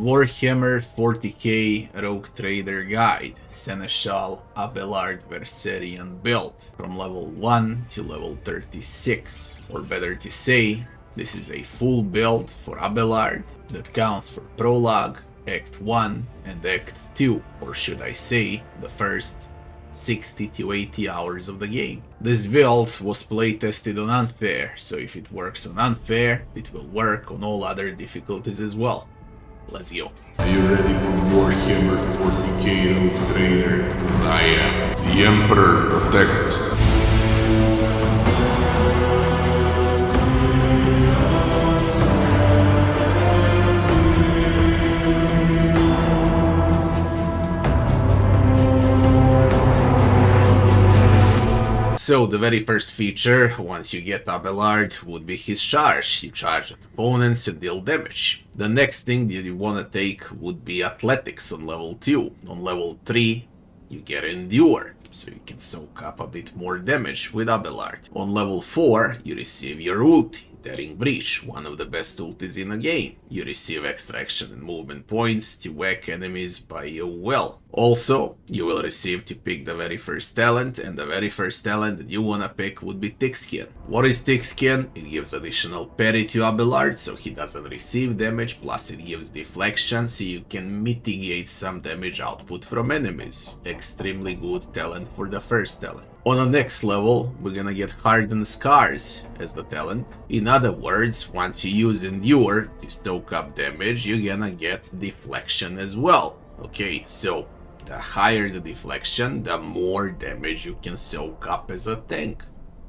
Warhammer 40K Rogue Trader Guide, Seneschal Abelard Werserian build, from level 1 to level 36. Or better to say, this is a full build for Abelard that counts for prologue, Act 1 and Act 2, or should I say, the first 60 to 80 hours of the game. This build was playtested on unfair, so if it works on unfair, it will work on all other difficulties as well. Let's go. Are you ready for Warhammer 40K Rogue Trader? Because I am. The Emperor protects. So the very first feature, once you get Abelard, would be his charge. You charge at opponents and deal damage. The next thing that you wanna take would be athletics on level 2. On level 3, you get endure, so you can soak up a bit more damage with Abelard. On level 4, you receive your ulti, Daring Breach, one of the best ultis in the game. You receive extra action and movement points to whack enemies by your will. Also, you will receive to pick the very first talent, and the very first talent that you wanna pick would be Thick Skin. What is Thick Skin? It gives additional parry to Abelard, so he doesn't receive damage, plus it gives deflection, so you can mitigate some damage output from enemies. Extremely good talent for the first talent. On the next level, we're gonna get Hardened Scars as the talent. In other words, once you use Endure to stoke up damage, you're gonna get Deflection as well. Okay, so the higher the deflection, the more damage you can soak up as a tank.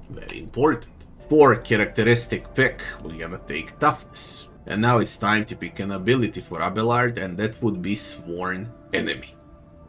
Very important. For characteristic pick, we're gonna take Toughness. And now it's time to pick an ability for Abelard, and that would be Sworn Enemy.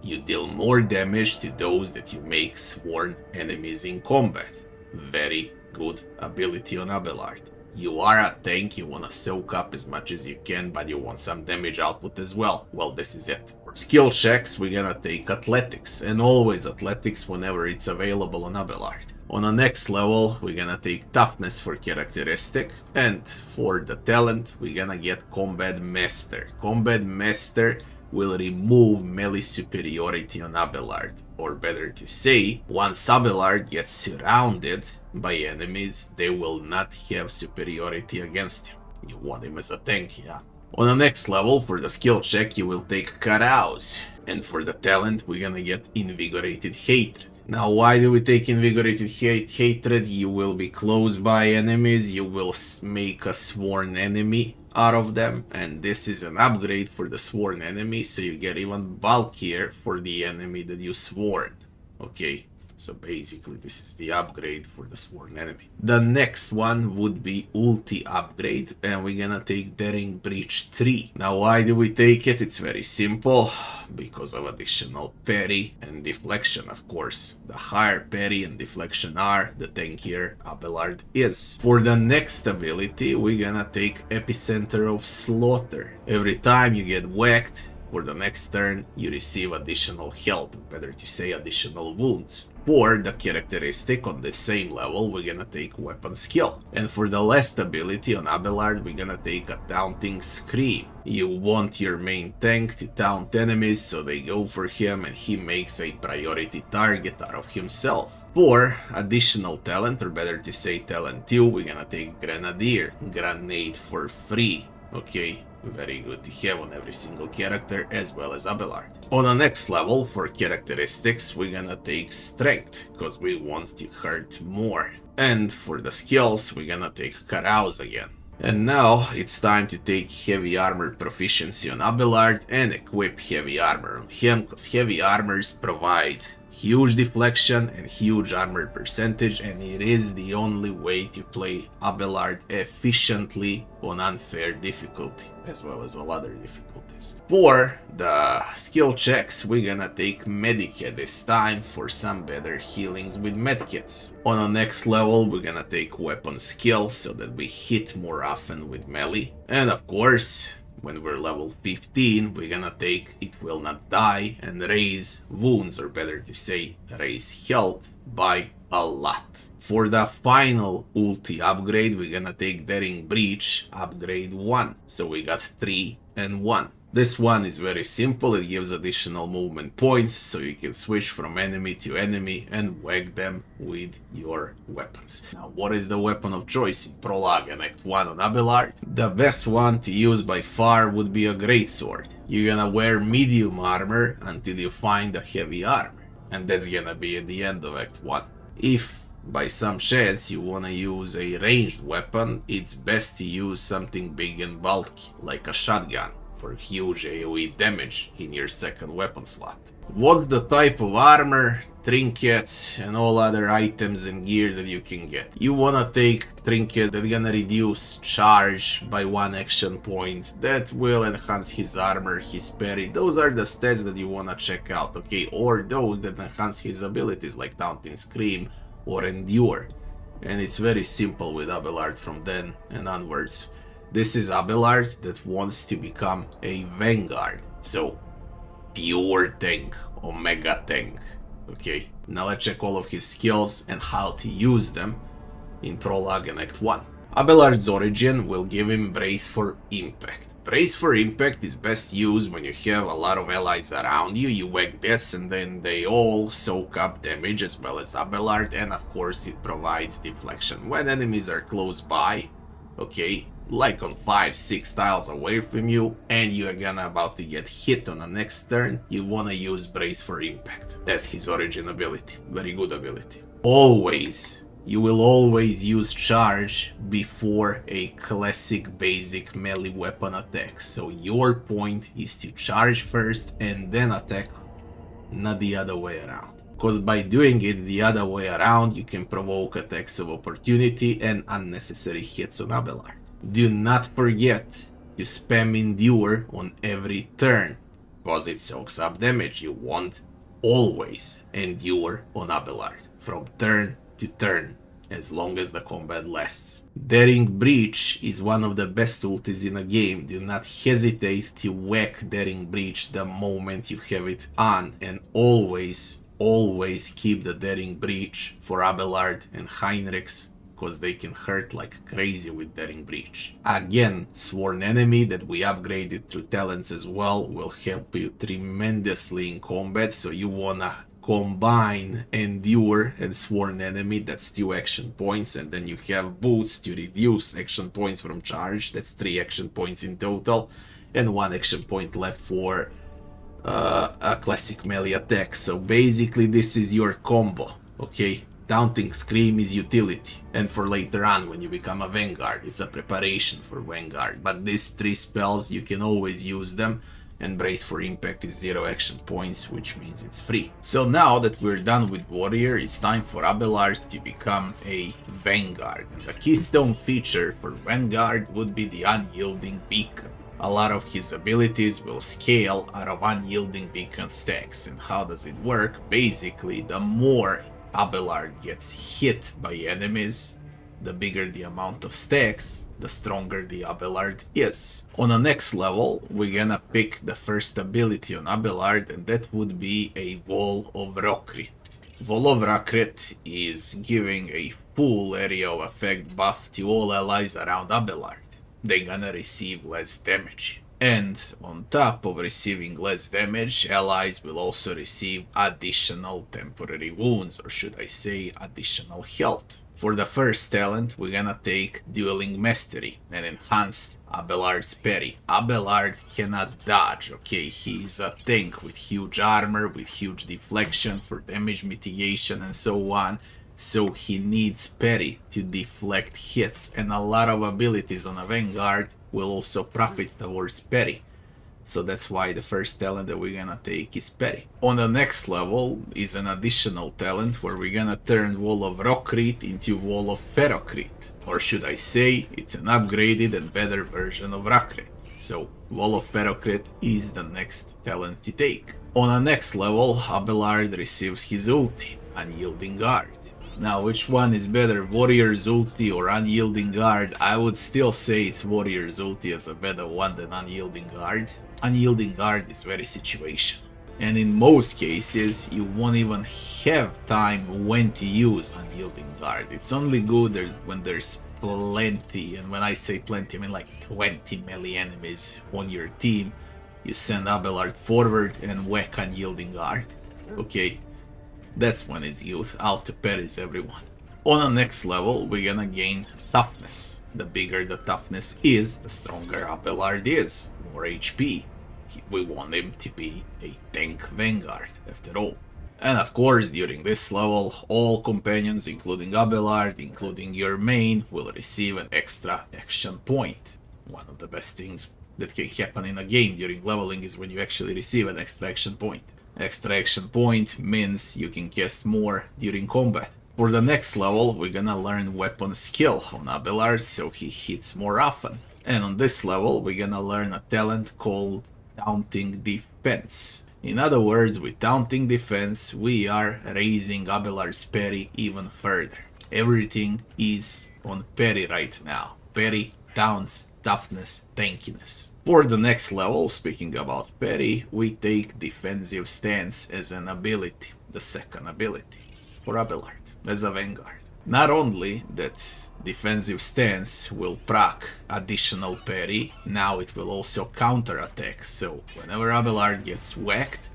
You deal more damage to those that you make sworn enemies in combat. Very good ability on Abelard. You are a tank, you wanna soak up as much as you can, but you want some damage output as well. Well, this is it. For skill checks, we're gonna take Athletics, and always Athletics whenever it's available on Abelard. On the next level, we're gonna take Toughness for characteristic, and for the talent, we're gonna get Combat Master. Combat Master will remove melee superiority on Abelard, or better to say, once Abelard gets surrounded by enemies, they will not have superiority against him. You want him as a tank, yeah. On the next level, for the skill check, you will take Carouse, and for the talent, we're gonna get Invigorated Hatred. Now, why do we take Invigorated Hatred? You will be close by enemies, you will make a sworn enemy out of them, and this is an upgrade for the sworn enemy, so you get even bulkier for the enemy that you sworn. Okay, so basically this is the upgrade for the sworn enemy. The next one would be ulti upgrade, and we're gonna take Daring Breach 3. Now, why do we take it? It's very simple, because of additional parry and deflection, of course. The higher parry and deflection are, the tankier Abelard is. For the next ability, we're gonna take Epicenter of Slaughter. Every time you get whacked, for the next turn, you receive additional health, better to say additional wounds. For the characteristic on the same level, we're gonna take Weapon Skill. And for the last ability on Abelard, we're gonna take a Taunting Scream. You want your main tank to taunt enemies, so they go for him and he makes a priority target out of himself. For additional talent, or better to say talent 2, we're gonna take Grenadier. Grenade for free. Okay, very good to have on every single character, as well as Abelard. On the next level, for characteristics, we're gonna take Strength, because we want to hurt more. And for the skills, we're gonna take Carouse again. And now, it's time to take Heavy Armor Proficiency on Abelard and equip Heavy Armor on him, because Heavy Armors provide huge deflection and huge armor percentage, and it is the only way to play Abelard efficiently on unfair difficulty, as well as all other difficulties. For the skill checks, we're gonna take Medikit this time for some better healings with medkits. On the next level, we're gonna take Weapon Skill so that we hit more often with melee. And of course, when we're level 15, we're gonna take It Will Not Die and raise wounds, or better to say, raise health by a lot. For the final ulti upgrade, we're gonna take Daring Breach upgrade 1. So we got 3 and 1. This one is very simple, it gives additional movement points, so you can switch from enemy to enemy and whack them with your weapons. Now, what is the weapon of choice in Prologue and Act 1 on Abelard? The best one to use by far would be a greatsword. You're gonna wear medium armor until you find a heavy armor, and that's gonna be at the end of Act 1. If by some chance you wanna use a ranged weapon, it's best to use something big and bulky, like a shotgun, for huge AoE damage in your second weapon slot. What's the type of armor, trinkets, and all other items and gear that you can get? You wanna take trinkets that gonna reduce charge by 1 action point, that will enhance his armor, his parry. Those are the stats that you wanna check out, okay? Or those that enhance his abilities like Taunting Scream or Endure. And it's very simple with Abelard from then and onwards. This is Abelard that wants to become a Vanguard, so pure tank, omega tank, okay? Now let's check all of his skills and how to use them in Prologue and Act 1. Abelard's origin will give him Brace for Impact. Brace for Impact is best used when you have a lot of allies around you. You whack this and then they all soak up damage as well as Abelard, and of course it provides deflection when enemies are close by, okay? Like on 5-6 tiles away from you, and you are gonna about to get hit on the next turn, you wanna use Brace for Impact. That's his origin ability. Very good ability. Always, you will always use charge before a classic basic melee weapon attack. So your point is to charge first and then attack, not the other way around. Because by doing it the other way around, you can provoke attacks of opportunity and unnecessary hits on Abelard. Do not forget to spam Endure on every turn, because it soaks up damage. You want always Endure on Abelard, from turn to turn, as long as the combat lasts. Daring Breach is one of the best ultis in a game. Do not hesitate to whack Daring Breach the moment you have it on, and always keep the Daring Breach for Abelard and Heinrichs, because they can hurt like crazy with Daring Breach. Again, Sworn Enemy that we upgraded through talents as well will help you tremendously in combat, so you wanna combine Endure and Sworn Enemy, that's 2 action points, and then you have Boots to reduce action points from charge, that's 3 action points in total, and 1 action point left for a classic melee attack. So basically this is your combo, okay? Taunting Scream is utility, and for later on when you become a Vanguard, it's a preparation for Vanguard. But these 3 spells, you can always use them, and Brace for Impact is 0 action points, which means it's free. So now that we're done with Warrior, it's time for Abelard to become a Vanguard. And the keystone feature for Vanguard would be the Unyielding Beacon. A lot of his abilities will scale out of Unyielding Beacon stacks. And how does it work? Basically, the more Abelard gets hit by enemies, the bigger the amount of stacks, the stronger the Abelard is. On the next level, we're gonna pick the first ability on Abelard, and that would be a Wall of Rockrit. Wall of Rockrit is giving a full area of effect buff to all allies around Abelard. They're gonna receive less damage. And on top of receiving less damage, allies will also receive additional temporary wounds, or should I say additional health. For the first talent, we're gonna take Dueling Mastery and enhance Abelard's parry. Abelard cannot dodge, okay? He's a tank with huge armor, with huge deflection for damage mitigation and so on. So he needs parry to deflect hits, and a lot of abilities on a Vanguard will also profit towards parry. So that's why the first talent that we're gonna take is parry. On the next level is an additional talent where we're gonna turn Wall of Rockrit into Wall of Ferrocrit. Or should I say, it's an upgraded and better version of Rockrit. So Wall of Ferrocrit is the next talent to take. On the next level, Abelard receives his ulti, Unyielding Guard. Now, which one is better, Warrior's ulti or Unyielding Guard? I would still say it's Warrior's ulti as a better one than Unyielding Guard. Unyielding Guard is very situational, and in most cases you won't even have time when to use Unyielding Guard. It's only good when there's plenty, and when I say plenty I mean like 20 melee enemies on your team, you send Abelard forward and whack unyielding guard. Okay, that's when it's good, out to parries everyone. On the next level, we're gonna gain toughness. The bigger the toughness is, the stronger Abelard is, more HP. We want him to be a tank Vanguard, after all. And of course, during this level, all companions, including Abelard, including your main, will receive an extra action point. One of the best things that can happen in a game during leveling is when you actually receive an extra action point. Extra action point means you can cast more during combat. For the next level, we're gonna learn weapon skill on Abelard so he hits more often. And on this level, we're gonna learn a talent called Taunting Defense. In other words, with Taunting Defense, we are raising Abelard's parry even further. Everything is on parry right now. Parry, taunts, toughness, tankiness. For the next level, speaking about parry, we take Defensive Stance as an ability, the second ability for Abelard as a Vanguard. Not only that Defensive Stance will proc additional parry, now it will also counter attack, so whenever Abelard gets whacked,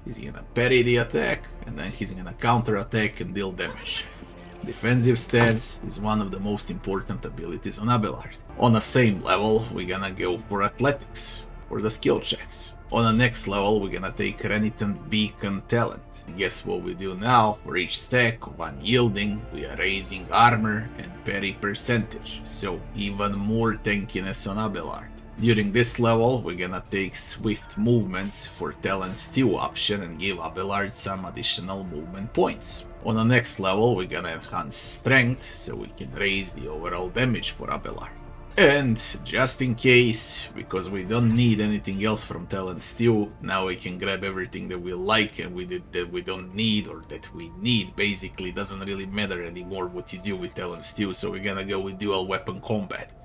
he's gonna parry the attack, and then he's gonna counter attack and deal damage. Defensive Stance is one of the most important abilities on Abelard. On the same level, we're gonna go for Athletics, for the skill checks. On the next level, we're gonna take Renitent Beacon Talent. Guess what we do now? For each stack of unyielding, we are raising armor and parry percentage, so even more tankiness on Abelard. During this level, we're gonna take Swift Movements for Talent 2 option and give Abelard some additional movement points. On the next level, we're gonna enhance Strength so we can raise the overall damage for Abelard. And just in case, because we don't need anything else from Talents 2, now we can grab everything that we like and that we don't need, or that we need. Basically, it doesn't really matter anymore what you do with Talents 2, so we're gonna go with dual weapon combat.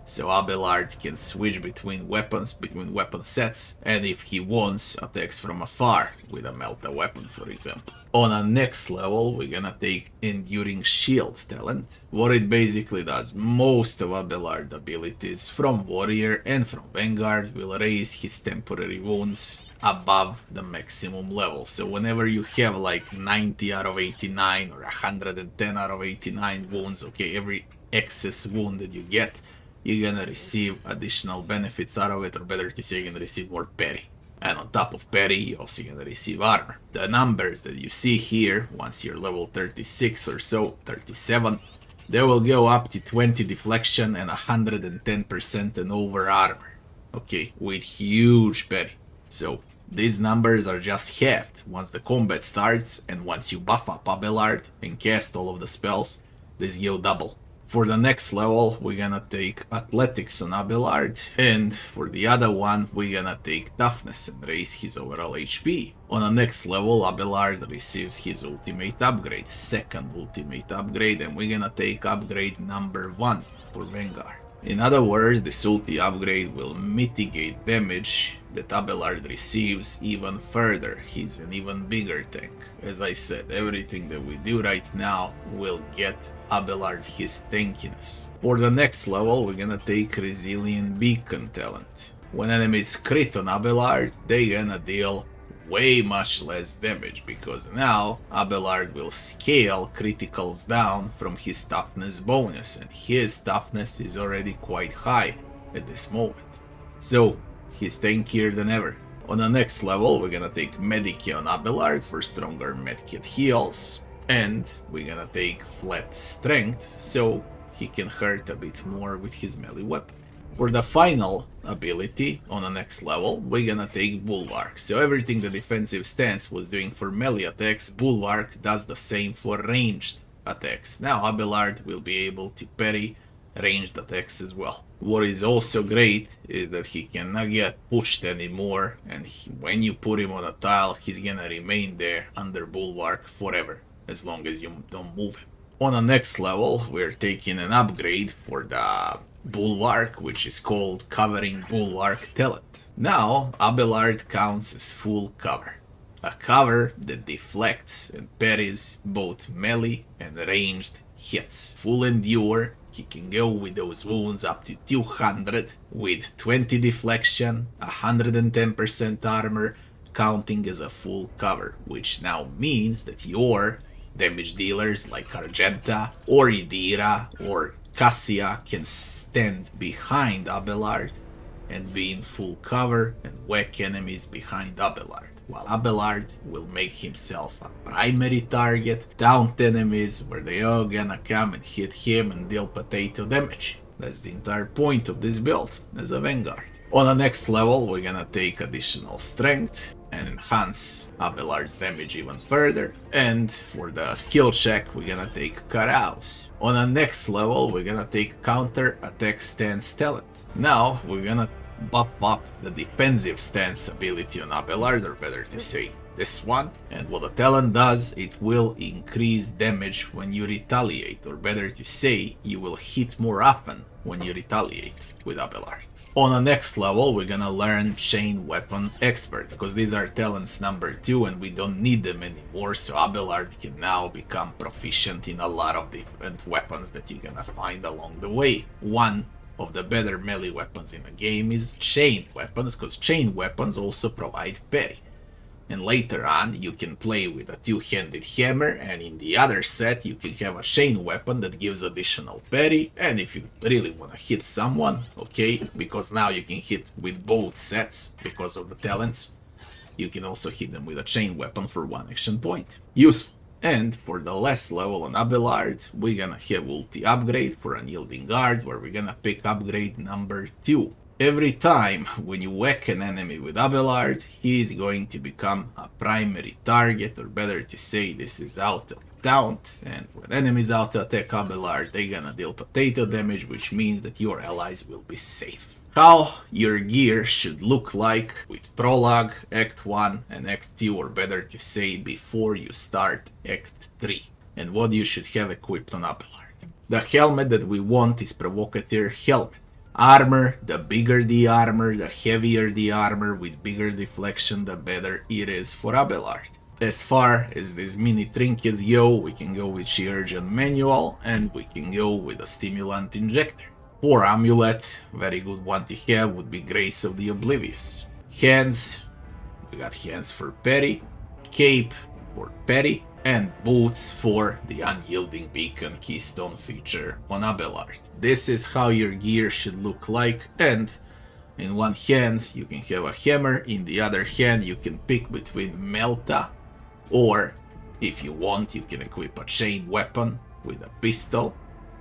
So Abelard can switch between weapons, between weapon sets, and if he wants, attacks from afar, with a Melta weapon for example. On the next level, we're gonna take Enduring Shield talent. What it basically does, most of Abelard abilities from Warrior and from Vanguard will raise his temporary wounds above the maximum level. So whenever you have like 90 out of 89 or 110 out of 89 wounds, okay, every excess wound that you get, you're gonna receive additional benefits out of it, or better to say, you're gonna receive more parry. And on top of parry, you're also gonna receive armor. The numbers that you see here, once you're level 36 or so, 37, they will go up to 20 deflection and 110% and over armor. Okay, with huge parry. So these numbers are just halved once the combat starts, and once you buff up Abelard and cast all of the spells, these go double. For the next level, we're gonna take Athletics on Abelard, and for the other one, we're gonna take Toughness and raise his overall HP. On the next level, Abelard receives his ultimate upgrade, second ultimate upgrade, and we're gonna take upgrade number 1 for Vanguard. In other words, this ulti upgrade will mitigate damage that Abelard receives even further. He's an even bigger tank. As I said, everything that we do right now will get Abelard his tankiness. For the next level, we're gonna take Resilient Beacon talent. When enemies crit on Abelard, they're gonna deal way much less damage, because now Abelard will scale criticals down from his toughness bonus, and his toughness is already quite high at this moment. So he's tankier than ever. On the next level, we're gonna take Medikit on Abelard for stronger medkit heals, and we're gonna take Flat Strength so he can hurt a bit more with his melee weapon. For the final ability on the next level, we're gonna take Bulwark. So everything the Defensive Stance was doing for melee attacks, Bulwark does the same for ranged attacks. Now Abelard will be able to parry ranged attacks as well. What is also great is that he cannot get pushed anymore, and when you put him on a tile, he's gonna remain there under Bulwark forever, as long as you don't move him. On the next level, we're taking an upgrade for the Bulwark, which is called Covering Bulwark talent. Now, Abelard counts as full cover. A cover that deflects and parries both melee and ranged hits. Full Endure, he can go with those wounds up to 200 with 20 deflection, 110% armor, counting as a full cover, which now means that your damage dealers like Argenta or Idira or Cassia can stand behind Abelard and be in full cover and whack enemies behind Abelard, while Abelard will make himself a primary target, taunt enemies where they all gonna come and hit him and deal potato damage. That's the entire point of this build as a Vanguard. On the next level, we're gonna take additional strength and enhance Abelard's damage even further. And for the skill check, we're gonna take Carouse. On the next level, we're gonna take counter attack stance talent. Now, we're gonna buff up the defensive stance ability on Abelard, or better to say, this one. And what the talent does, it will increase damage when you retaliate, or better to say, you will hit more often when you retaliate with Abelard. On the next level, we're gonna learn Chain Weapon Expert, because these are talents number 2 and we don't need them anymore, so Abelard can now become proficient in a lot of different weapons that you're gonna find along the way. One of the better melee weapons in the game is chain weapons, because chain weapons also provide parry. And later on, you can play with a two-handed hammer, and in the other set, you can have a chain weapon that gives additional parry. And if you really want to hit someone, okay, because now you can hit with both sets because of the talents, you can also hit them with a chain weapon for 1 action point. Useful. And for the last level on Abelard, we're gonna have ulti upgrade for Unyielding Guard, where we're gonna pick upgrade number 2. Every time when you whack an enemy with Abelard, he is going to become a primary target, or better to say, this is auto taunt, and when enemies auto attack Abelard, they're gonna deal potato damage, which means that your allies will be safe. How your gear should look like with Prologue, Act 1 and Act 2, or better to say, before you start Act 3, and what you should have equipped on Abelard. The helmet that we want is Provocateur Helmet. Armor, the bigger the armor, the heavier the armor, with bigger deflection, the better it is for Abelard. As far as these mini trinkets go, we can go with Chirurgeon Manual, and we can go with a Stimulant Injector. For Amulet, very good one to have would be Grace of the Oblivious. Hands, we got Hands for parry, Cape for parry, and boots for the Unyielding Beacon Keystone feature on Abelard. This is how your gear should look like, and in one hand you can have a hammer, in the other hand you can pick between Melta, or if you want you can equip a chain weapon with a pistol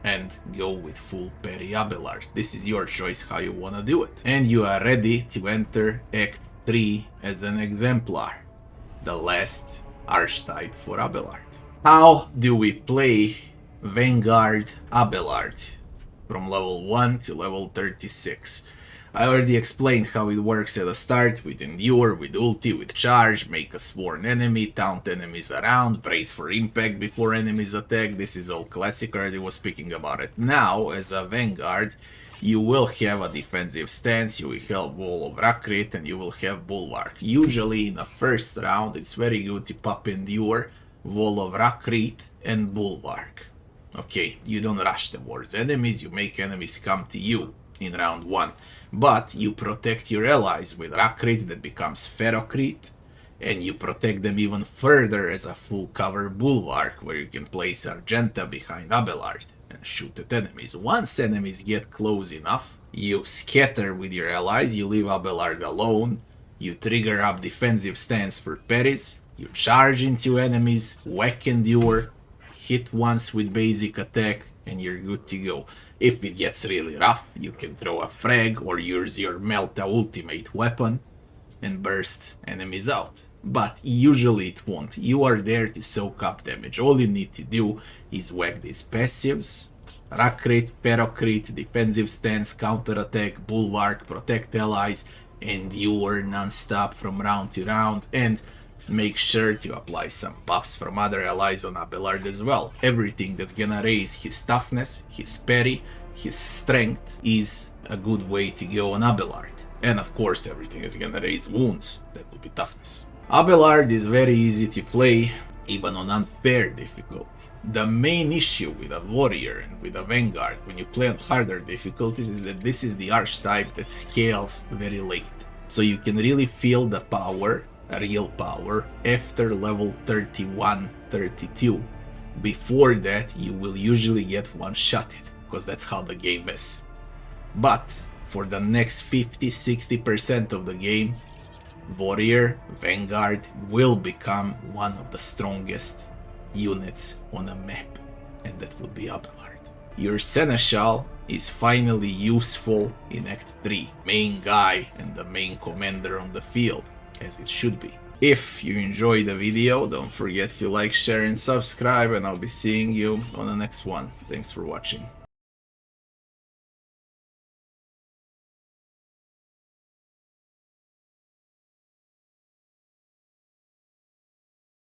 and go with full parry Abelard. This is your choice how you wanna do it. And you are ready to enter Act 3 as an Exemplar, the last archetype for Abelard. How do we play Vanguard Abelard from level 1 to level 36? I already explained how it works at the start, with Endure, with ulti, with charge, make a sworn enemy, taunt enemies around, brace for impact before enemies attack. This is all classic, I already was speaking about it. Now, as a Vanguard, you will have a defensive stance, you will have Wall of Rakrit, and you will have Bulwark. Usually in the first round, it's very good to pop Endure, Wall of Rakrit, and Bulwark. Okay, you don't rush towards enemies, you make enemies come to you in round 1. But you protect your allies with Rakrit that becomes Ferocrit, and you protect them even further as a full cover Bulwark, where you can place Argenta behind Abelard and shoot at enemies. Once enemies get close enough, you scatter with your allies, you leave Abelard alone, you trigger up defensive stance for parries, you charge into enemies, whack Endure, hit once with basic attack, and you're good to go. If it gets really rough, you can throw a frag or use your Melta ultimate weapon and burst enemies out. But usually it won't. You are there to soak up damage. All you need to do is whack these passives. Rakrit, Ferocrit, defensive stance, counter attack, Bulwark, protect allies, Endure non-stop from round to round, and make sure to apply some buffs from other allies on Abelard as well. Everything that's gonna raise his toughness, his parry, his strength is a good way to go on Abelard. And of course everything is gonna raise wounds, that will be toughness. Abelard is very easy to play, even on unfair difficulty. The main issue with a warrior and with a vanguard when you play on harder difficulties is that this is the archetype that scales very late. So you can really feel the power, real power, after level 31, 32. Before that you will usually get one-shotted, because that's how the game is. But for the next 50-60% of the game, warrior, vanguard will become one of the strongest units on a map, and that would be Abelard. Your Seneschal is finally useful in Act 3, main guy and the main commander on the field, as it should be. If you enjoyed the video, don't forget to like, share and subscribe, and I'll be seeing you on the next one. Thanks for watching.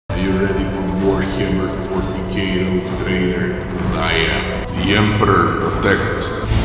Are you ready for Warhammer 40K Rogue Trader? Because I am. The Emperor protects.